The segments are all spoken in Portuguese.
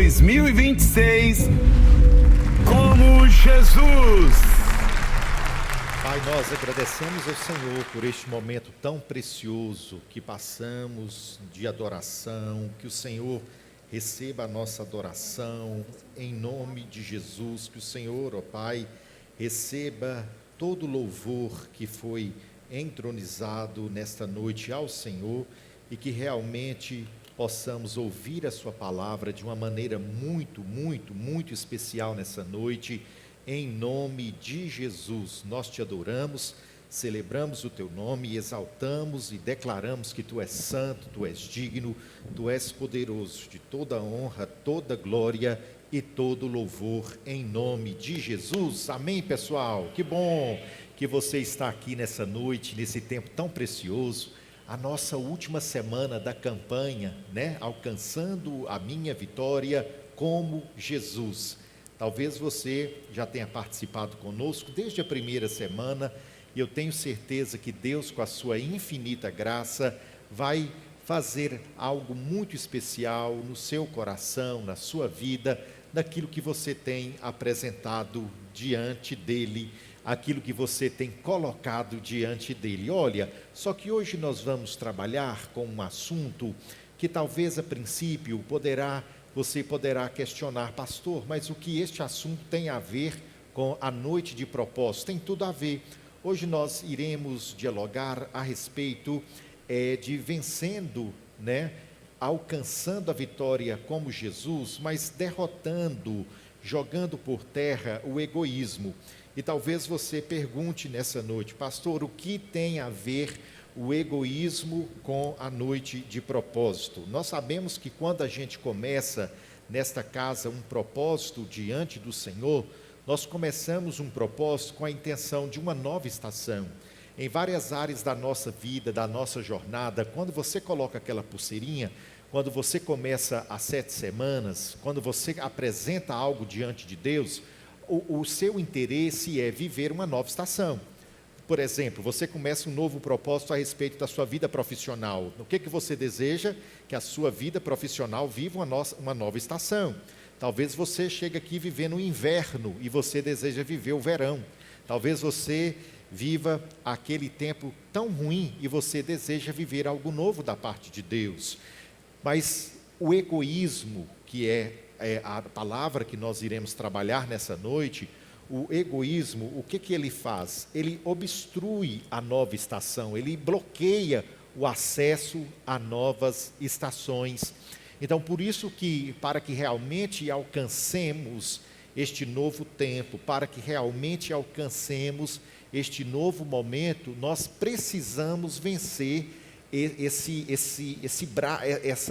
2026 como Jesus. Pai, nós agradecemos ao Senhor por este momento tão precioso que passamos de adoração, que o Senhor receba a nossa adoração em nome de Jesus, que o Senhor, ó Pai, receba todo o louvor que foi entronizado nesta noite ao Senhor e que realmente possamos ouvir a sua palavra de uma maneira muito especial nessa noite. Em nome de Jesus, nós te adoramos, celebramos o teu nome, exaltamos e declaramos que tu és santo, tu és digno, tu és poderoso, de toda honra, toda glória e todo louvor, em nome de Jesus. Amém, pessoal? Que bom que você está aqui nessa noite, nesse tempo tão precioso, a nossa última semana da campanha, né? Alcançando a minha vitória como Jesus. Talvez você já tenha participado conosco desde a primeira semana, e eu tenho certeza que Deus, com a sua infinita graça, vai fazer algo muito especial no seu coração, na sua vida, naquilo que você tem apresentado diante dele, aquilo que você tem colocado diante dele. Olha, só que hoje nós vamos trabalhar com um assunto que talvez a princípio você poderá questionar, pastor, mas o que este assunto tem a ver com a noite de propósito? Tem tudo a ver. Hoje nós iremos dialogar a respeito de vencendo, né? Alcançando a vitória como Jesus, mas derrotando, jogando por terra o egoísmo. E talvez você pergunte nessa noite, pastor, o que tem a ver o egoísmo com a noite de propósito? Nós sabemos que quando a gente começa nesta casa um propósito diante do Senhor, nós começamos um propósito com a intenção de uma nova estação. Em várias áreas da nossa vida, da nossa jornada, quando você coloca aquela pulseirinha, quando você começa as 7 semanas, quando você apresenta algo diante de Deus, o seu interesse é viver uma nova estação. Por exemplo, você começa um novo propósito a respeito da sua vida profissional. O que você deseja? Que a sua vida profissional viva uma nova estação. Talvez você chegue aqui vivendo o inverno e você deseja viver o verão. Talvez você viva aquele tempo tão ruim e você deseja viver algo novo da parte de Deus. Mas o egoísmo, que é a palavra que nós iremos trabalhar nessa noite, o egoísmo, o que ele faz? Ele obstrui a nova estação, ele bloqueia o acesso a novas estações. Então, por isso que, para que realmente alcancemos este novo tempo, para que realmente alcancemos este novo momento, nós precisamos vencer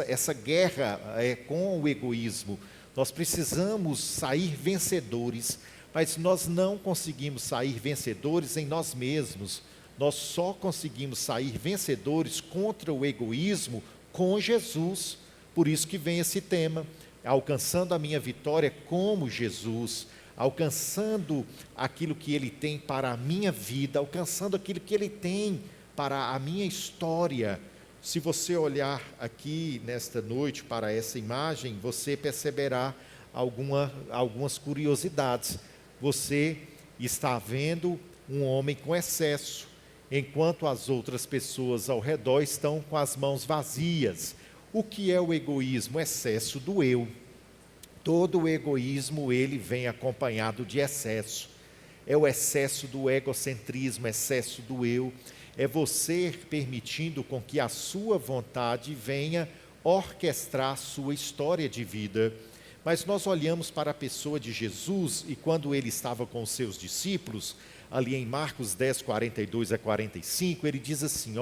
essa guerra com o egoísmo. Nós precisamos sair vencedores, mas nós não conseguimos sair vencedores em nós mesmos. Nós só conseguimos sair vencedores contra o egoísmo com Jesus. Por isso que vem esse tema, alcançando a minha vitória como Jesus, alcançando aquilo que Ele tem para a minha vida, alcançando aquilo que Ele tem para a minha história. Se você olhar aqui nesta noite para essa imagem, você perceberá algumas curiosidades. Você está vendo um homem com excesso, enquanto as outras pessoas ao redor estão com as mãos vazias. O que é o egoísmo? O excesso do eu. Todo o egoísmo, ele vem acompanhado de excesso. É o excesso do egocentrismo, excesso do eu. É você permitindo com que a sua vontade venha orquestrar a sua história de vida. Mas nós olhamos para a pessoa de Jesus, e quando ele estava com os seus discípulos, ali em Marcos 10, 42 a 45, ele diz assim,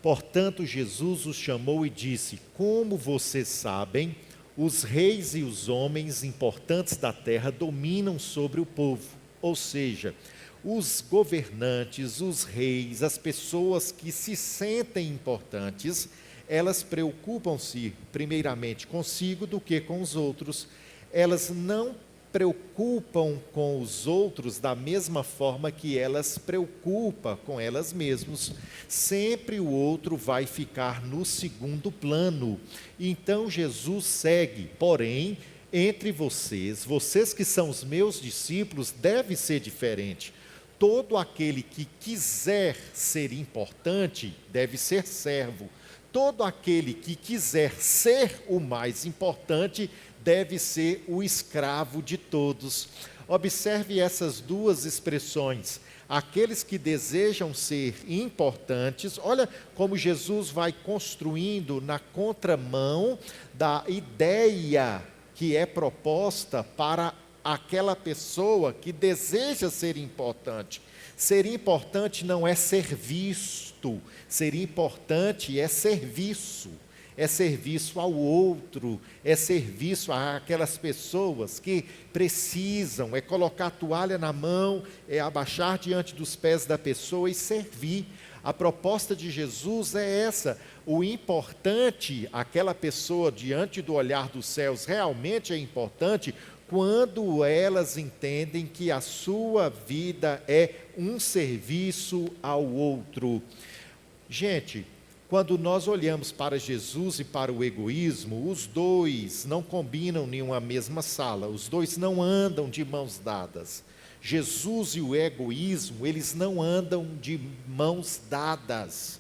portanto Jesus os chamou e disse, como vocês sabem, os reis e os homens importantes da terra dominam sobre o povo, ou seja, os governantes, os reis, as pessoas que se sentem importantes, elas preocupam-se primeiramente consigo do que com os outros. Elas não preocupam com os outros da mesma forma que elas preocupam com elas mesmas. Sempre o outro vai ficar no segundo plano. Então Jesus segue, porém, entre vocês, vocês que são os meus discípulos, deve ser diferente. Todo aquele que quiser ser importante deve ser servo. Todo aquele que quiser ser o mais importante deve ser o escravo de todos. Observe essas duas expressões. Aqueles que desejam ser importantes, olha como Jesus vai construindo na contramão da ideia que é proposta para aquela pessoa que deseja ser importante. Ser importante não é ser visto, ser importante é serviço. É serviço ao outro, é serviço àquelas pessoas que precisam, é colocar a toalha na mão, é abaixar diante dos pés da pessoa e servir. A proposta de Jesus é essa. O importante, aquela pessoa diante do olhar dos céus, realmente é importante quando elas entendem que a sua vida é um serviço ao outro. Gente, quando nós olhamos para Jesus e para o egoísmo, os dois não combinam em uma mesma sala, os dois não andam de mãos dadas. Jesus e o egoísmo, eles não andam de mãos dadas.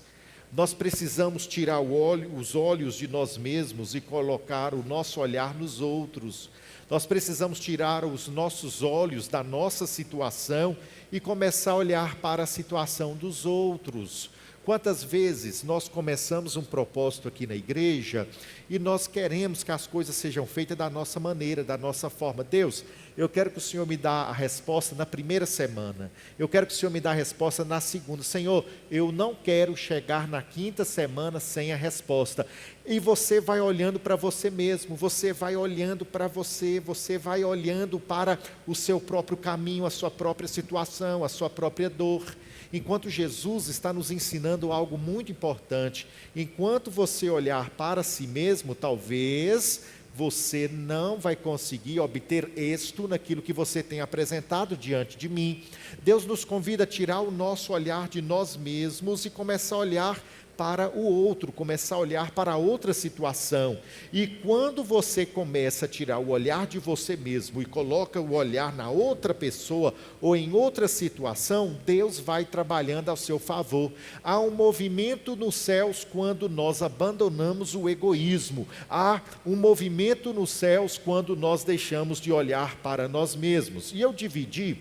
Nós precisamos tirar os olhos de nós mesmos e colocar o nosso olhar nos outros. Nós precisamos tirar os nossos olhos da nossa situação e começar a olhar para a situação dos outros. Quantas vezes nós começamos um propósito aqui na igreja e nós queremos que as coisas sejam feitas da nossa maneira, da nossa forma. Deus, eu quero que o Senhor me dê a resposta na primeira semana. Eu quero que o Senhor me dê a resposta na segunda. Senhor, eu não quero chegar na quinta semana sem a resposta. E você vai olhando para você mesmo, você vai olhando para você vai olhando para o seu próprio caminho, a sua própria situação, a sua própria dor. Enquanto Jesus está nos ensinando algo muito importante, enquanto você olhar para si mesmo, talvez você não vai conseguir obter êxito naquilo que você tem apresentado diante de mim. Deus nos convida a tirar o nosso olhar de nós mesmos e começar a olhar para o outro, começar a olhar para outra situação. E quando você começa a tirar o olhar de você mesmo e coloca o olhar na outra pessoa ou em outra situação, Deus vai trabalhando ao seu favor. Há um movimento nos céus quando nós abandonamos o egoísmo. Há um movimento nos céus quando nós deixamos de olhar para nós mesmos. E eu dividi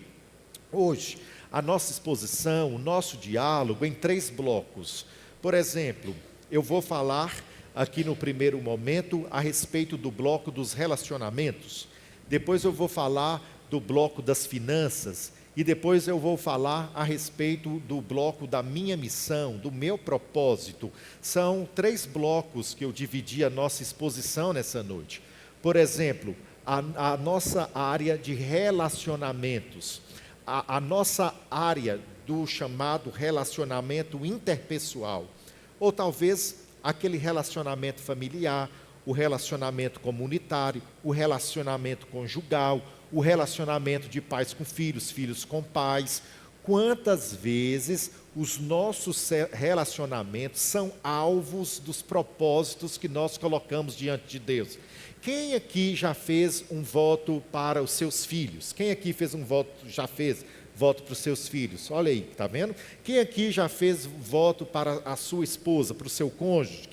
hoje a nossa exposição, o nosso diálogo em 3 blocos. Por exemplo, eu vou falar aqui no primeiro momento a respeito do bloco dos relacionamentos. Depois eu vou falar do bloco das finanças. E depois eu vou falar a respeito do bloco da minha missão, do meu propósito. São 3 blocos que eu dividi a nossa exposição nessa noite. Por exemplo, a nossa área de relacionamentos. A nossa área do chamado relacionamento interpessoal, ou talvez aquele relacionamento familiar, o relacionamento comunitário, o relacionamento conjugal, o relacionamento de pais com filhos, filhos com pais. Quantas vezes os nossos relacionamentos são alvos dos propósitos que nós colocamos diante de Deus? Quem aqui já fez um voto para os seus filhos? Quem aqui fez um voto, já fez voto para os seus filhos? Olha aí, está vendo? Quem aqui já fez voto para a sua esposa, para o seu cônjuge?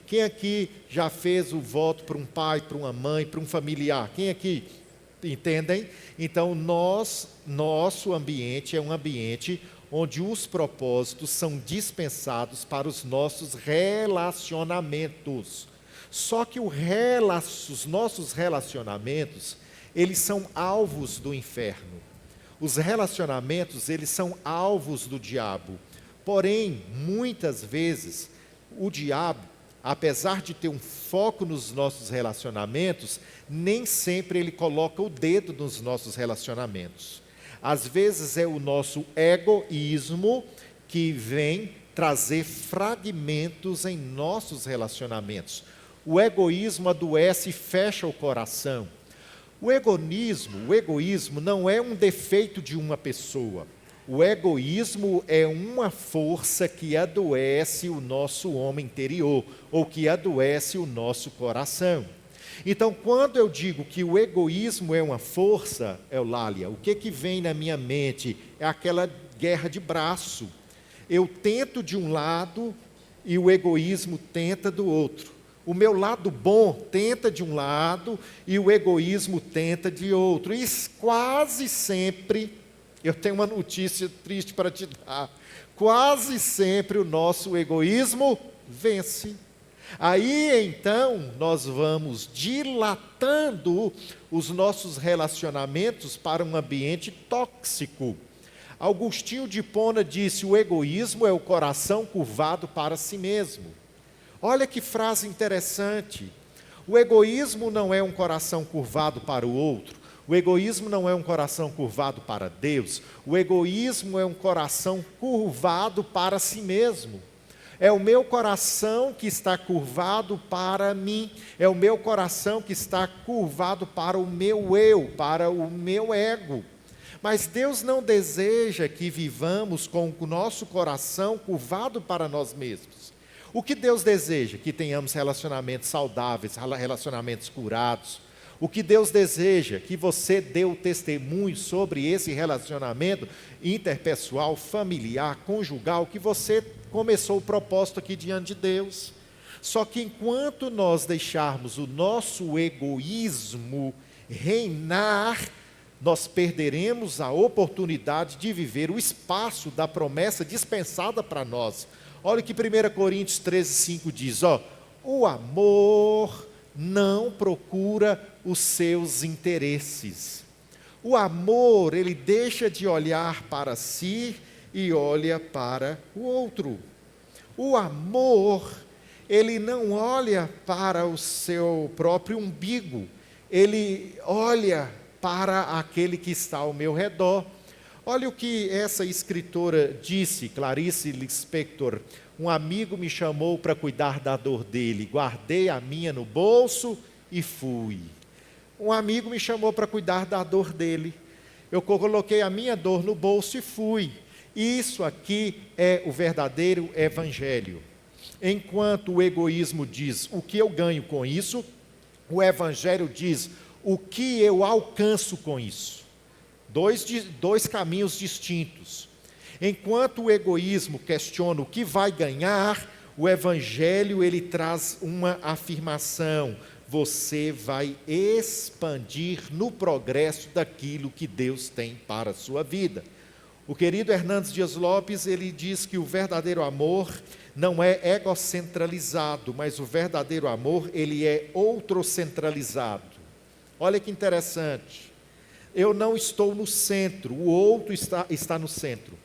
Quem aqui já fez o voto para um pai, para uma mãe, para um familiar? Quem aqui? Entendem? Então, nosso ambiente é um ambiente onde os propósitos são dispensados para os nossos relacionamentos. Só que os nossos relacionamentos, eles são alvos do inferno. Os relacionamentos, eles são alvos do diabo. Porém, muitas vezes, o diabo, apesar de ter um foco nos nossos relacionamentos, nem sempre ele coloca o dedo nos nossos relacionamentos. Às vezes é o nosso egoísmo que vem trazer fragmentos em nossos relacionamentos. O egoísmo adoece e fecha o coração. O egoísmo não é um defeito de uma pessoa. O egoísmo é uma força que adoece o nosso homem interior, ou que adoece o nosso coração. Então, quando eu digo que o egoísmo é uma força, Eulália, o que vem na minha mente? É aquela guerra de braço. Eu tento de um lado e o egoísmo tenta do outro. O meu lado bom tenta de um lado e o egoísmo tenta de outro. E quase sempre, eu tenho uma notícia triste para te dar, quase sempre o nosso egoísmo vence. Aí então nós vamos dilatando os nossos relacionamentos para um ambiente tóxico. Agostinho de Hipona disse: o egoísmo é o coração curvado para si mesmo. Olha que frase interessante. O egoísmo não é um coração curvado para o outro. O egoísmo não é um coração curvado para Deus. O egoísmo é um coração curvado para si mesmo. É o meu coração que está curvado para mim. É o meu coração que está curvado para o meu eu, para o meu ego. Mas Deus não deseja que vivamos com o nosso coração curvado para nós mesmos. O que Deus deseja? Que tenhamos relacionamentos saudáveis, relacionamentos curados. O que Deus deseja? Que você dê o testemunho sobre esse relacionamento interpessoal, familiar, conjugal, que você começou o propósito aqui diante de Deus. Só que enquanto nós deixarmos o nosso egoísmo reinar, nós perderemos a oportunidade de viver o espaço da promessa dispensada para nós. Olha o que 1 Coríntios 13:5 diz, o amor não procura os seus interesses. O amor, ele deixa de olhar para si e olha para o outro. O amor, ele não olha para o seu próprio umbigo, ele olha para aquele que está ao meu redor. Olha o que essa escritora disse, Clarice Lispector: um amigo me chamou para cuidar da dor dele, guardei a minha no bolso e fui. Um amigo me chamou para cuidar da dor dele, eu coloquei a minha dor no bolso e fui. Isso aqui é o verdadeiro evangelho. Enquanto o egoísmo diz o que eu ganho com isso, o evangelho diz o que eu alcanço com isso. Dois caminhos distintos. Enquanto o egoísmo questiona o que vai ganhar, o evangelho ele traz uma afirmação: você vai expandir no progresso daquilo que Deus tem para a sua vida. O querido Hernandes Dias Lopes, ele diz que o verdadeiro amor não é egocentralizado, mas o verdadeiro amor, ele é outrocentralizado. Olha que interessante. Eu não estou no centro, o outro está no centro.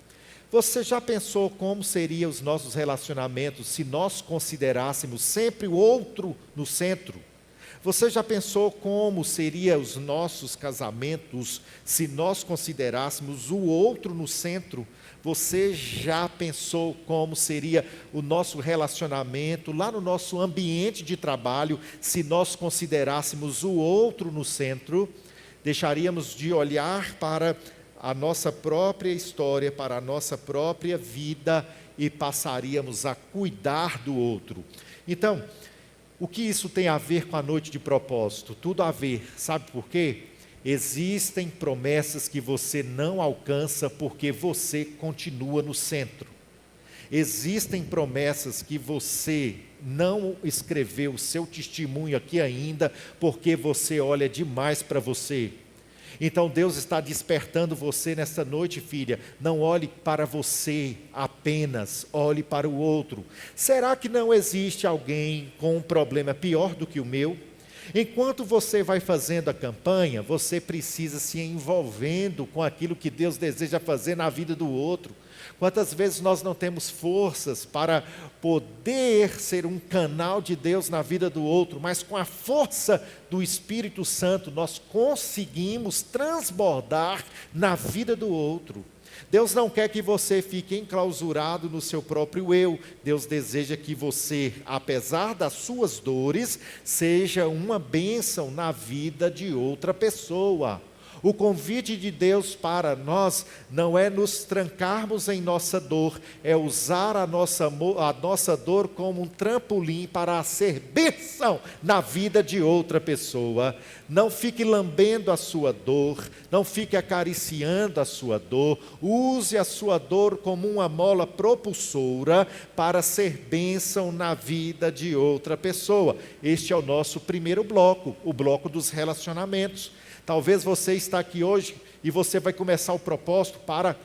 Você já pensou como seriam os nossos relacionamentos se nós considerássemos sempre o outro no centro? Você já pensou como seriam os nossos casamentos se nós considerássemos o outro no centro? Você já pensou como seria o nosso relacionamento lá no nosso ambiente de trabalho se nós considerássemos o outro no centro? Deixaríamos de olhar para a nossa própria história, para a nossa própria vida e passaríamos a cuidar do outro. Então, o que isso tem a ver com a noite de propósito? Tudo a ver, sabe por quê? Existem promessas que você não alcança porque você continua no centro. Existem promessas que você não escreveu o seu testemunho aqui ainda porque você olha demais para você. Então Deus está despertando você nesta noite, filha. Não olhe para você apenas, olhe para o outro. Será que não existe alguém com um problema pior do que o meu? Enquanto você vai fazendo a campanha, você precisa se envolvendo com aquilo que Deus deseja fazer na vida do outro. Quantas vezes nós não temos forças para poder ser um canal de Deus na vida do outro, mas com a força do Espírito Santo nós conseguimos transbordar na vida do outro. Deus não quer que você fique enclausurado no seu próprio eu. Deus deseja que você, apesar das suas dores, seja uma bênção na vida de outra pessoa. O convite de Deus para nós não é nos trancarmos em nossa dor, é usar a nossa dor como um trampolim para ser bênção na vida de outra pessoa. Não fique lambendo a sua dor, não fique acariciando a sua dor, use a sua dor como uma mola propulsora para ser bênção na vida de outra pessoa. Este é o nosso primeiro bloco, o bloco dos relacionamentos. Talvez você está aqui hoje e você vai começar o propósito para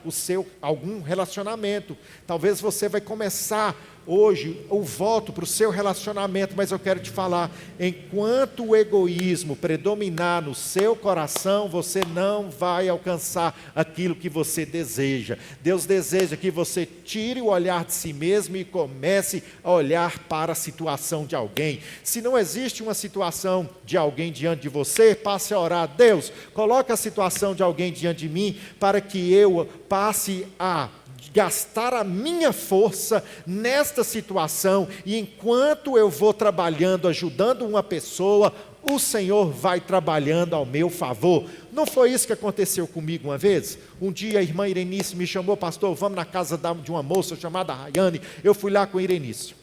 algum relacionamento. Talvez você vai começar hoje o voto para o seu relacionamento, mas eu quero te falar, enquanto o egoísmo predominar no seu coração, você não vai alcançar aquilo que você deseja. Deus deseja que você tire o olhar de si mesmo e comece a olhar para a situação de alguém. Se não existe uma situação de alguém diante de você, passe a orar: Deus, coloque a situação de alguém diante de mim, para que eu passe a gastar a minha força nesta situação, e enquanto eu vou trabalhando, ajudando uma pessoa, o Senhor vai trabalhando ao meu favor. Não foi isso que aconteceu comigo uma vez? Um dia a irmã Irenice me chamou: pastor, vamos na casa de uma moça chamada Rayane. Eu fui lá com a Irenice.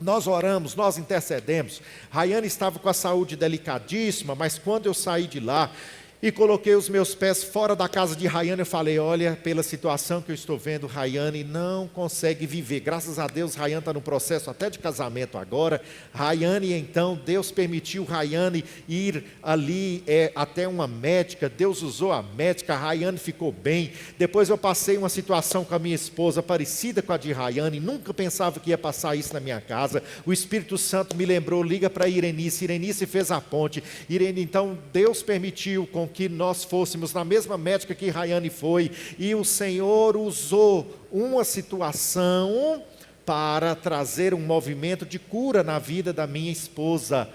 Nós oramos, nós intercedemos. Rayane estava com a saúde delicadíssima, mas quando eu saí de lá e coloquei os meus pés fora da casa de Rayane, eu falei: olha, pela situação que eu estou vendo, Rayane não consegue viver. Graças a Deus, Rayane está no processo até de casamento agora. Rayane, então, Deus permitiu Rayane ir ali até uma médica. Deus usou a médica, Rayane ficou bem. Depois eu passei uma situação com a minha esposa parecida com a de Rayane. Nunca pensava que ia passar isso na minha casa. O Espírito Santo me lembrou: liga para Irenice. Irenice fez a ponte. Então Deus permitiu com que nós fôssemos na mesma médica que Rayane foi, e o Senhor usou uma situação para trazer um movimento de cura na vida da minha esposa.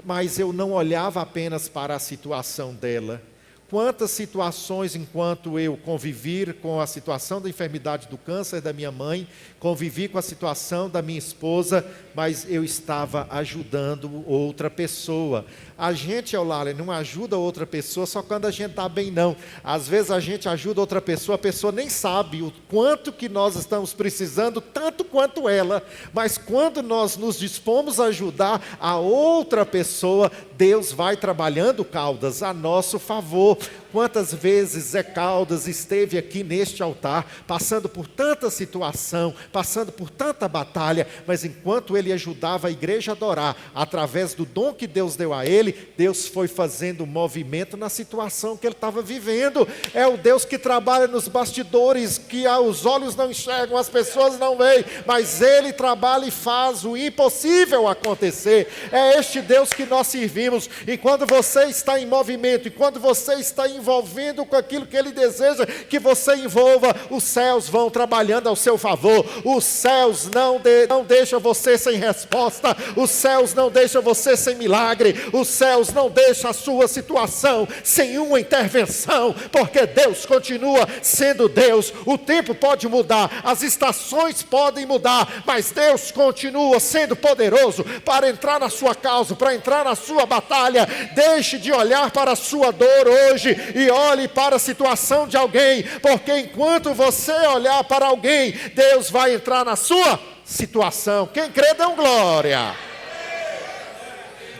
Mas eu não olhava apenas para a situação dela. Quantas situações, enquanto eu convivi com a situação da enfermidade do câncer da minha mãe, convivi com a situação da minha esposa, mas eu estava ajudando outra pessoa. A gente, Eulália, não ajuda outra pessoa só quando a gente está bem, não. Às vezes a gente ajuda outra pessoa, a pessoa nem sabe o quanto que nós estamos precisando, tanto quanto ela. Mas quando nós nos dispomos a ajudar a outra pessoa, Deus vai trabalhando, Caldas, a nosso favor. Quantas vezes Zé Caldas esteve aqui neste altar, passando por tanta situação, passando por tanta batalha, mas enquanto ele ajudava a igreja a adorar, através do dom que Deus deu a ele, Deus foi fazendo um movimento na situação que ele estava vivendo. É o Deus que trabalha nos bastidores, que os olhos não enxergam, as pessoas não veem, mas ele trabalha e faz o impossível acontecer. É este Deus que nós servimos. E quando você está em movimento, e quando você está envolvendo com aquilo que ele deseja que você envolva, os céus vão trabalhando ao seu favor. Os céus não deixam você sem resposta, os céus não deixam você sem milagre, os céus não deixam a sua situação sem uma intervenção, porque Deus continua sendo Deus. O tempo pode mudar, as estações podem mudar, mas Deus continua sendo poderoso para entrar na sua causa, para entrar na sua batalha. Deixe de olhar para a sua dor hoje e olhe para a situação de alguém, porque enquanto você olhar para alguém, Deus vai entrar na sua situação. Quem crê, dê um glória.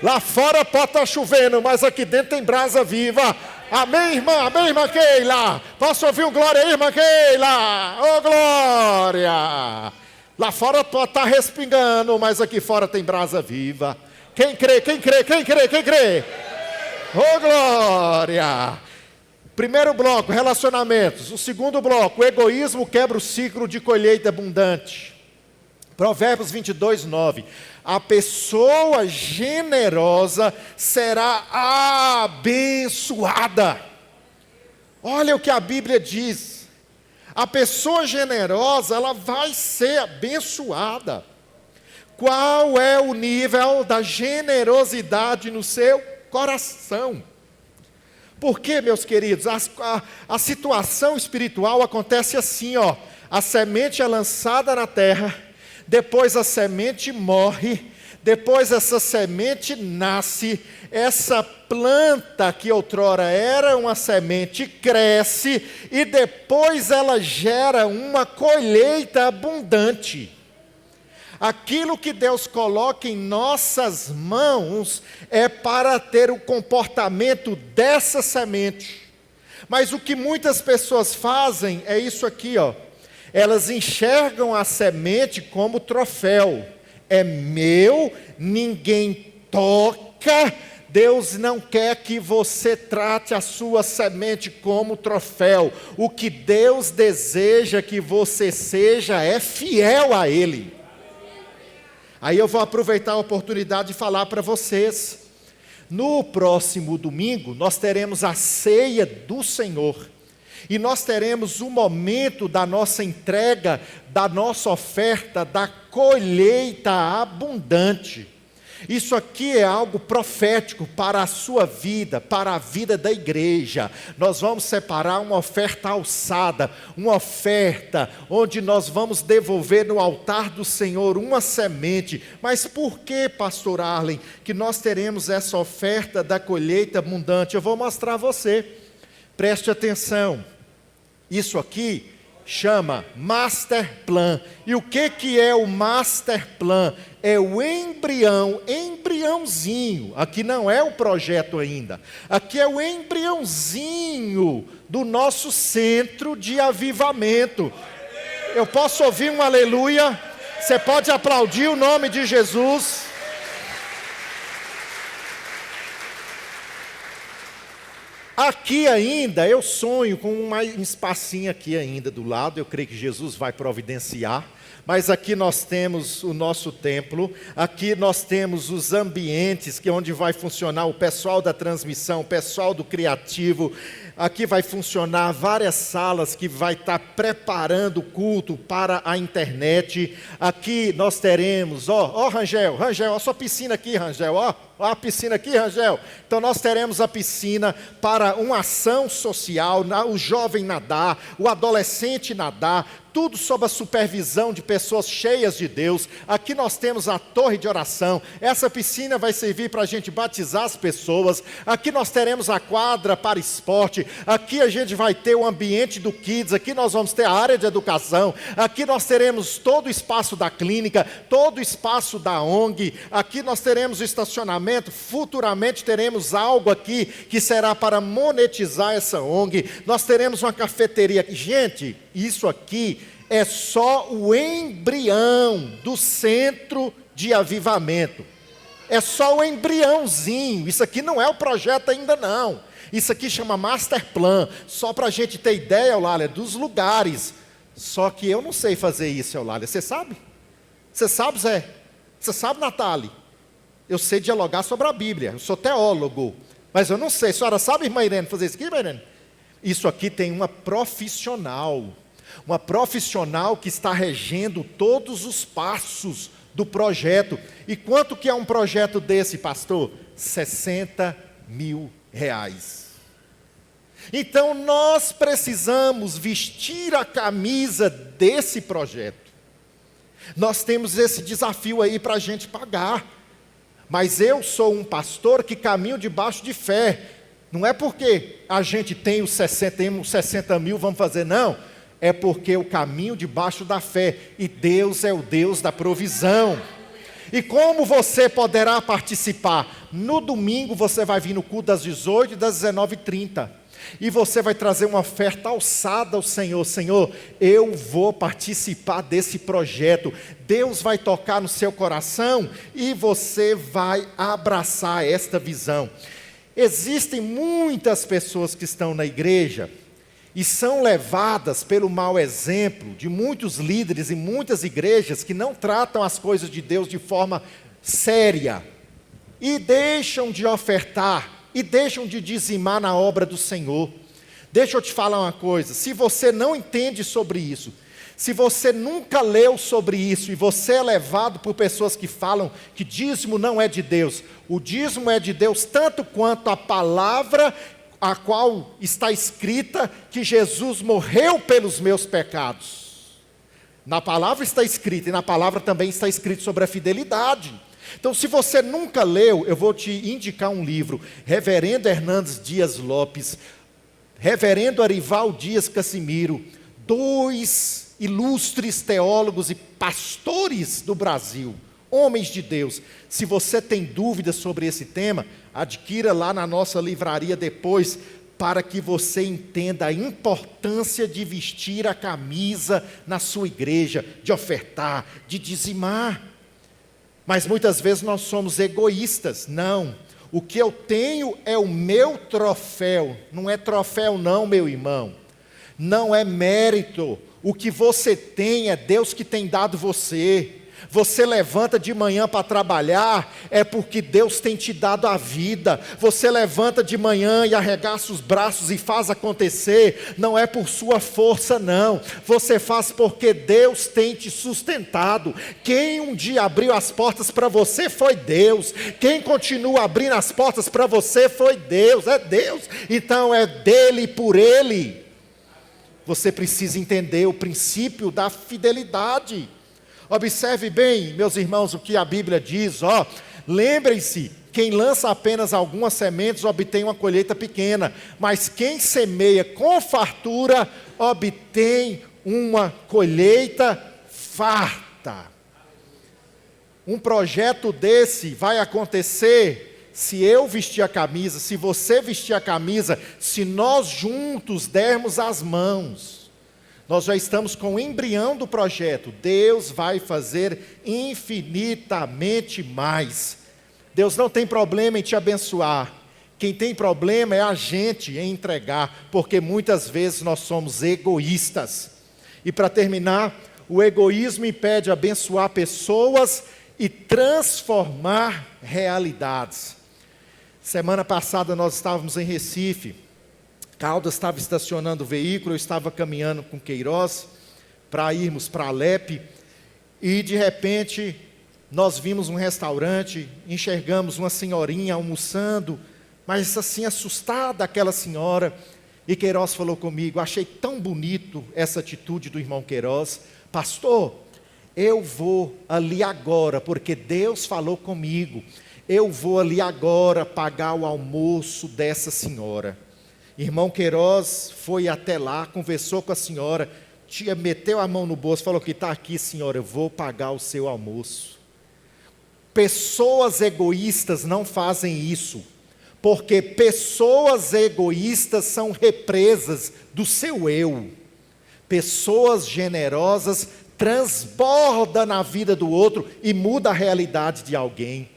Lá fora pode estar chovendo, mas aqui dentro tem brasa viva. Amém, irmã? Amém, irmã Keila? Posso ouvir um glória aí, irmã Keila? Ô, glória! Lá fora pode estar respingando, mas aqui fora tem brasa viva. Quem crê, quem crê, quem crê, quem crê? Ô, glória! Primeiro bloco, relacionamentos. O segundo bloco, o egoísmo quebra o ciclo de colheita abundante. Provérbios 22, 9. A pessoa generosa será abençoada. Olha o que a Bíblia diz. A pessoa generosa, ela vai ser abençoada. Qual é o nível da generosidade no seu coração? Porque, meus queridos, a situação espiritual acontece assim, ó. A semente é lançada na terra, depois a semente morre, depois essa semente nasce, essa planta que outrora era uma semente cresce e depois ela gera uma colheita abundante. Aquilo que Deus coloca em nossas mãos é para ter o comportamento dessa semente. Mas o que muitas pessoas fazem é isso aqui, ó. Elas enxergam a semente como troféu. É meu, ninguém toca. Deus não quer que você trate a sua semente como troféu. O que Deus deseja que você seja é fiel a Ele. Aí eu vou aproveitar a oportunidade de falar para vocês. No próximo domingo, nós teremos a ceia do Senhor. E nós teremos o momento da nossa entrega, da nossa oferta, da colheita abundante. Isso aqui é algo profético para a sua vida, para a vida da igreja. Nós vamos separar uma oferta alçada, uma oferta onde nós vamos devolver no altar do Senhor uma semente. Mas por que, pastor Arlen, que nós teremos essa oferta da colheita abundante? Eu vou mostrar a você. Preste atenção. Isso aqui chama Master Plan. E o que é o Master Plan? É o embriãozinho. Aqui não é o projeto ainda. Aqui é o embriãozinho do nosso centro de avivamento. Eu posso ouvir um aleluia? Você pode aplaudir o nome de Jesus? Aqui ainda, eu sonho com um espacinho aqui ainda do lado, eu creio que Jesus vai providenciar, mas aqui nós temos o nosso templo, aqui nós temos os ambientes, que é onde vai funcionar o pessoal da transmissão, o pessoal do criativo, aqui vai funcionar várias salas que vai estar preparando o culto para a internet, aqui nós teremos, Rangel, a sua piscina aqui, Rangel, ó a piscina aqui, Rangel. Então nós teremos a piscina para uma ação social, o jovem nadar, o adolescente nadar, tudo sob a supervisão de pessoas cheias de Deus. Aqui nós temos a torre de oração, essa piscina vai servir para a gente batizar as pessoas. Aqui nós teremos a quadra para esporte, aqui a gente vai ter o ambiente do Kids, aqui nós vamos ter a área de educação, aqui nós teremos todo o espaço da clínica, todo o espaço da ONG, aqui nós teremos o estacionamento. Futuramente teremos algo aqui que será para monetizar essa ONG. Nós teremos uma cafeteria. Gente, isso aqui é só o embrião do centro de avivamento. É só o embriãozinho. Isso aqui não é o projeto ainda não. Isso aqui chama Master Plan. Só para a gente ter ideia, Eulália, dos lugares. Só que eu não sei fazer isso, Eulália. Você sabe? Você sabe, Zé? Você sabe, Natália? Eu sei dialogar sobre a Bíblia, eu sou teólogo, mas eu não sei. A senhora sabe, irmã Irene, fazer isso aqui, irmã Irene? Isso aqui tem uma profissional que está regendo todos os passos do projeto. E quanto que é um projeto desse, pastor? R$60 mil. Então nós precisamos vestir a camisa desse projeto. Nós temos esse desafio aí para a gente pagar. Mas eu sou um pastor que caminho debaixo de fé. Não é porque a gente tem os 60 mil, vamos fazer, não. É porque eu caminho debaixo da fé. E Deus é o Deus da provisão. E como você poderá participar? No domingo você vai vir no culto das 18 e das 19h30. E você vai trazer uma oferta alçada ao Senhor. Senhor, eu vou participar desse projeto. Deus vai tocar no seu coração e você vai abraçar esta visão. Existem muitas pessoas que estão na igreja e são levadas pelo mau exemplo de muitos líderes e muitas igrejas que não tratam as coisas de Deus de forma séria e deixam de ofertar e deixam de dizimar na obra do Senhor. Deixa eu te falar uma coisa, se você não entende sobre isso, se você nunca leu sobre isso e você é levado por pessoas que falam que dízimo não é de Deus, o dízimo é de Deus tanto quanto a palavra a qual está escrita que Jesus morreu pelos meus pecados. Na palavra está escrito, e na palavra também está escrito sobre a fidelidade. Então, se você nunca leu, eu vou te indicar um livro. Reverendo Hernandes Dias Lopes, Reverendo Arival Dias Cassimiro, 2 ilustres teólogos e pastores do Brasil, homens de Deus. Se você tem dúvidas sobre esse tema, adquira lá na nossa livraria depois, para que você entenda a importância de vestir a camisa na sua igreja, de ofertar, de dizimar. Mas muitas vezes nós somos egoístas. Não, o que eu tenho é o meu troféu. Não é troféu não, meu irmão. Não é mérito. O que você tem é Deus que tem dado você. Você levanta de manhã para trabalhar, é porque Deus tem te dado a vida. Você levanta de manhã e arregaça os braços e faz acontecer, não é por sua força não. Você faz porque Deus tem te sustentado. Quem um dia abriu as portas para você foi Deus. Quem continua abrindo as portas para você foi Deus, é Deus. Então é dele e por ele. Você precisa entender o princípio da fidelidade. Observe bem, meus irmãos, o que a Bíblia diz, lembrem-se, quem lança apenas algumas sementes obtém uma colheita pequena, mas quem semeia com fartura obtém uma colheita farta. Um projeto desse vai acontecer se eu vestir a camisa, se você vestir a camisa, se nós juntos dermos as mãos. Nós já estamos com o embrião do projeto. Deus vai fazer infinitamente mais. Deus não tem problema em te abençoar. Quem tem problema é a gente em entregar, porque muitas vezes nós somos egoístas. E para terminar, o egoísmo impede abençoar pessoas e transformar realidades. Semana passada nós estávamos em Recife. Caldas estava estacionando o veículo, eu estava caminhando com Queiroz para irmos para Alepe, e de repente nós vimos um restaurante, enxergamos uma senhorinha almoçando, mas assim assustada aquela senhora, e Queiroz falou comigo, achei tão bonito essa atitude do irmão Queiroz, pastor, eu vou ali agora, porque Deus falou comigo, eu vou ali agora pagar o almoço dessa senhora. Irmão Queiroz foi até lá, conversou com a senhora, meteu a mão no bolso, falou que está aqui, senhora, eu vou pagar o seu almoço. Pessoas egoístas não fazem isso, porque pessoas egoístas são represas do seu eu. Pessoas generosas transbordam na vida do outro e muda a realidade de alguém.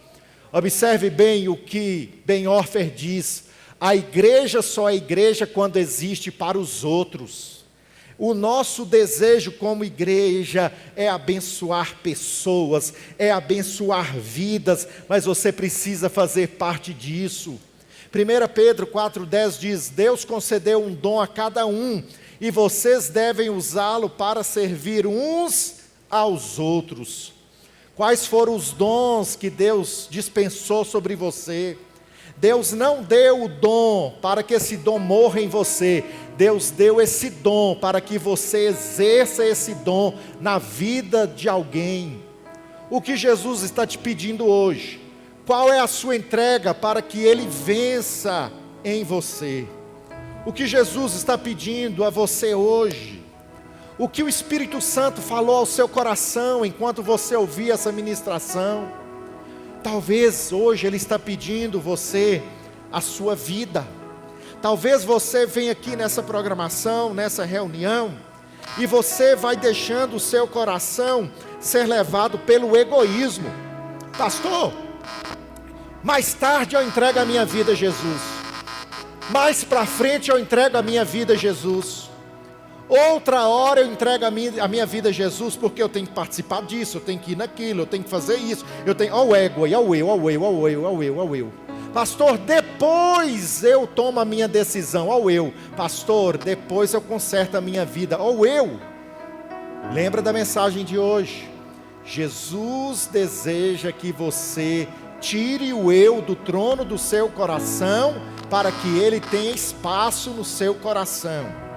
Observe bem o que Bonhoeffer diz. A igreja só é igreja quando existe para os outros. O nosso desejo como igreja é abençoar pessoas, é abençoar vidas, mas você precisa fazer parte disso. 1 Pedro 4,10 diz, Deus concedeu um dom a cada um, e vocês devem usá-lo para servir uns aos outros. Quais foram os dons que Deus dispensou sobre você? Deus não deu o dom para que esse dom morra em você. Deus deu esse dom para que você exerça esse dom na vida de alguém. O que Jesus está te pedindo hoje? Qual é a sua entrega para que Ele vença em você? O que Jesus está pedindo a você hoje? O que o Espírito Santo falou ao seu coração enquanto você ouvia essa ministração? Talvez hoje Ele está pedindo você a sua vida. Talvez você venha aqui nessa programação, nessa reunião, e você vai deixando o seu coração ser levado pelo egoísmo. Pastor, mais tarde eu entrego a minha vida a Jesus. Mais para frente eu entrego a minha vida a Jesus. Outra hora eu entrego a minha vida a Jesus, porque eu tenho que participar disso, eu tenho que ir naquilo, eu tenho que fazer isso, eu tenho, ó o ego, ó o eu. Pastor, depois eu tomo a minha decisão, ó o eu. Pastor, depois eu conserto a minha vida, ó o eu. Lembra da mensagem de hoje? Jesus deseja que você tire o eu do trono do seu coração, para que ele tenha espaço no seu coração.